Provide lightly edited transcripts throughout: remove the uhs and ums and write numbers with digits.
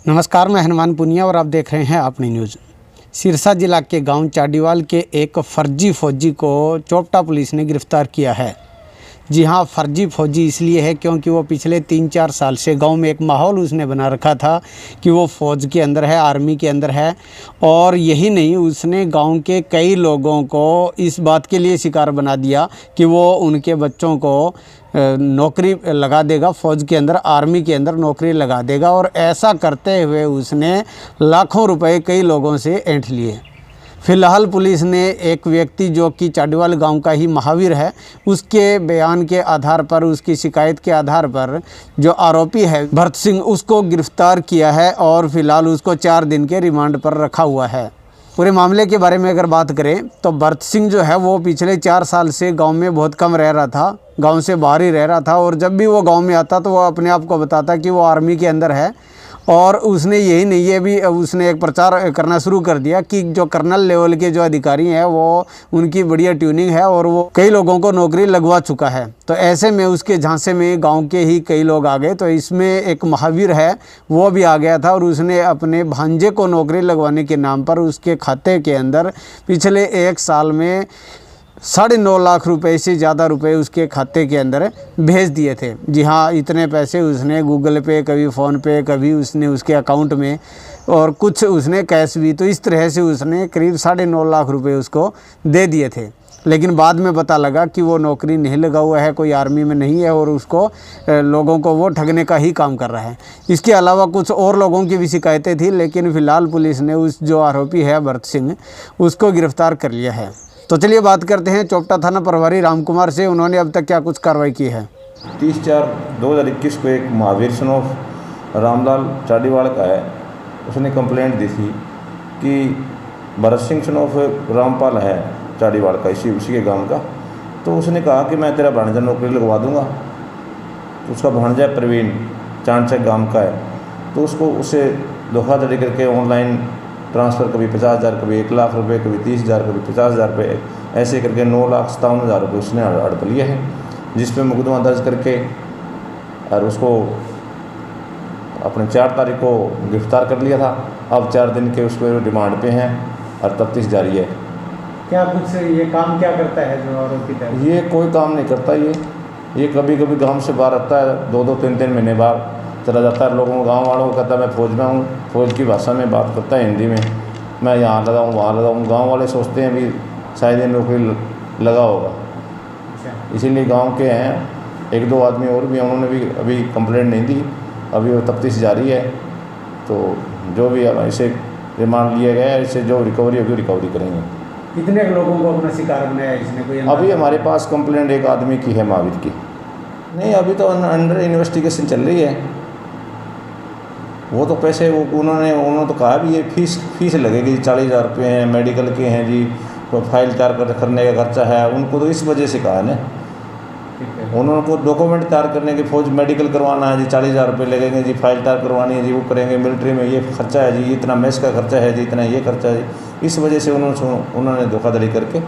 नमस्कार, मैं हनुमान पुनिया और आप देख रहे हैं अपनी न्यूज़। सिरसा जिला के गांव चाडीवाल के एक फर्जी फौजी को चोपटा पुलिस ने गिरफ्तार किया है। जी हां, फर्जी फौजी इसलिए है क्योंकि वो पिछले 3-4 साल से गांव में एक माहौल उसने बना रखा था कि वो फ़ौज के अंदर है, आर्मी के अंदर है। और यही नहीं, उसने गांव के कई लोगों को इस बात के लिए शिकार बना दिया कि वो उनके बच्चों को नौकरी लगा देगा, फ़ौज के अंदर, आर्मी के अंदर नौकरी लगा देगा। और ऐसा करते हुए उसने लाखों रुपए कई लोगों से ऐंठ लिए। फिलहाल पुलिस ने एक व्यक्ति जो कि चाडीवाल गांव का ही महावीर है, उसके बयान के आधार पर, उसकी शिकायत के आधार पर जो आरोपी है भरत सिंह, उसको गिरफ्तार किया है और फिलहाल उसको 4 दिन के रिमांड पर रखा हुआ है। पूरे मामले के बारे में अगर बात करें तो भरत सिंह जो है वो पिछले 4 साल से गांव में बहुत कम रह रहा था, गांव से बाहर ही रह रहा था। और जब भी वो गांव में आता तो वो अपने आप को बताता कि वो आर्मी के अंदर है। और उसने यही नहीं, ये भी उसने एक प्रचार करना शुरू कर दिया कि जो कर्नल लेवल के जो अधिकारी हैं वो उनकी बढ़िया ट्यूनिंग है और वो कई लोगों को नौकरी लगवा चुका है। तो ऐसे में उसके झांसे में गांव के ही कई लोग आ गए। तो इसमें एक महावीर है, वो भी आ गया था और उसने अपने भांजे को नौकरी लगवाने के नाम पर उसके खाते के अंदर पिछले 1 साल में 9.5 लाख रुपए से ज़्यादा रुपए उसके खाते के अंदर भेज दिए थे। जी हाँ, इतने पैसे उसने गूगल पे, कभी फ़ोन पे, कभी उसने उसके अकाउंट में, और कुछ उसने कैश भी। तो इस तरह से उसने करीब 9.5 लाख रुपए उसको दे दिए थे। लेकिन बाद में पता लगा कि वो नौकरी नहीं लगा हुआ है, कोई आर्मी में नहीं है और उसको लोगों को वो ठगने का ही काम कर रहा है। इसके अलावा कुछ और लोगों की भी शिकायतें थी, लेकिन फ़िलहाल पुलिस ने उस जो आरोपी है भरत सिंह, उसको गिरफ़्तार कर लिया है। तो चलिए बात करते हैं चोपटा थाना प्रभारी राम कुमार से, उन्होंने अब तक क्या कुछ कार्रवाई की है। 30/4/2021 को एक महावीर सनोफ रामलाल चाडीवाल का है, उसने कंप्लेंट दी थी कि भरत सिंह सनोफ रामपाल है चाडीवाल का, उसी के गांव का। तो उसने कहा कि मैं तेरा भांजा नौकरी लगवा दूंगा। तो उसका भांजा प्रवीण चाणचक गांव का है, तो उससे धोखाधड़ी करके ऑनलाइन ट्रांसफ़र, कभी 50,000, कभी 1 लाख रुपए, कभी 30,000, कभी 50,000 रुपये, ऐसे करके 9,57,000 रुपये उसने हड़प लिए हैं, जिस पे मुकदमा दर्ज करके और उसको अपने 4 तारीख को गिरफ्तार कर लिया था। अब 4 दिन के उसको रिमांड पे हैं और तफ्तीश जारी है। क्या कुछ ये काम क्या करता है जो आरोपी है? ये कोई काम नहीं करता। ये कभी कभी गांव से बाहर रहता है, 2-2, 3-3 महीने बाद चला जाता है। लोगों को, गाँव वालों को कहता है मैं फ़ौज में हूँ, फ़ौज की भाषा में बात करता है, हिंदी में, मैं यहाँ लगाऊँ, वहाँ लगाऊँ। गाँव वाले सोचते हैं भी शायद ये नौकरी लगा होगा, इसीलिए गांव के हैं 1-2 आदमी और भी, उन्होंने भी अभी कंप्लेंट नहीं दी, अभी वो तफ्तीश जारी है। तो जो भी इसे रिमांड लिया गया है, इससे जो रिकवरी होगी रिकवरी करेंगे। कितने लोगों को अपना शिकार बनाया इसने, कोई? अभी हमारे पास कंप्लेंट 1 आदमी की है, महावीर की। नहीं, अभी तो अंडर इन्वेस्टिगेशन चल रही है। वो तो पैसे उन्होंने तो कहा भी ये फीस लगेगी 40,000 रुपये हैं, मेडिकल के हैं जी, कोई फाइल तैयार करने का खर्चा है। उनको तो इस वजह से कहा ना, उन्होंने को डॉक्यूमेंट तैयार करने की, फौज मेडिकल करवाना है जी, 40,000 रुपये लगेंगे जी, फाइल तैयार करवानी है जी, वो करेंगे, मिलिट्री में ये खर्चा है जी, इतना मेस का खर्चा है जी, इतना ये खर्चा है जी। इस वजह से उन्होंने धोखाधड़ी करके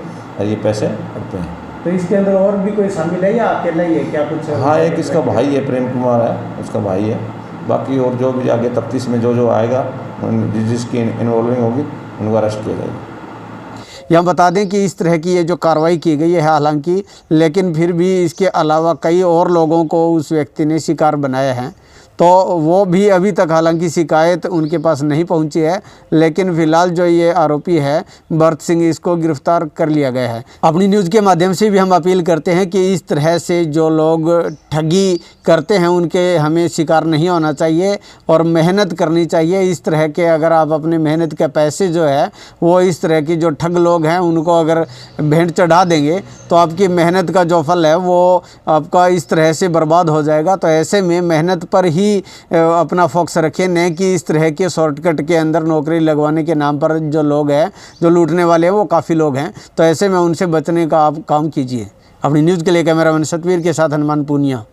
ये पैसे हड़पे हैं। तो इसके अंदर और भी कोई शामिल है या अकेला ही है, क्या कुछ? हाँ, एक इसका भाई है, प्रेम कुमार है, उसका भाई है। बाकी और जो भी आगे तफ्तीश में जो आएगा, जिसकी इन्वॉल्विंग होगी, उनको अरेस्ट किया जाएगा। यहाँ बता दें कि इस तरह की ये जो कार्रवाई की गई है हालांकि, लेकिन फिर भी इसके अलावा कई और लोगों को उस व्यक्ति ने शिकार बनाया है। तो वो भी अभी तक हालांकि शिकायत उनके पास नहीं पहुंची है, लेकिन फ़िलहाल जो ये आरोपी है भरत सिंह, इसको गिरफ्तार कर लिया गया है। अपनी न्यूज़ के माध्यम से भी हम अपील करते हैं कि इस तरह से जो लोग ठगी करते हैं उनके हमें शिकार नहीं होना चाहिए और मेहनत करनी चाहिए। इस तरह के अगर आप अपने मेहनत के पैसे जो है वो इस तरह की जो ठग लोग हैं उनको अगर भेंट चढ़ा देंगे तो आपकी मेहनत का जो फल है वो आपका इस तरह से बर्बाद हो जाएगा। तो ऐसे में मेहनत पर ही अपना फोकस रखें, नहीं कि इस तरह के शॉर्टकट के अंदर नौकरी लगवाने के नाम पर जो लोग हैं, जो लूटने वाले हैं, वो काफ़ी लोग हैं। तो ऐसे में उनसे बचने का आप काम कीजिए। अपनी न्यूज़ के लिए कैमरामैन सतवीर के साथ हनुमान पुनिया।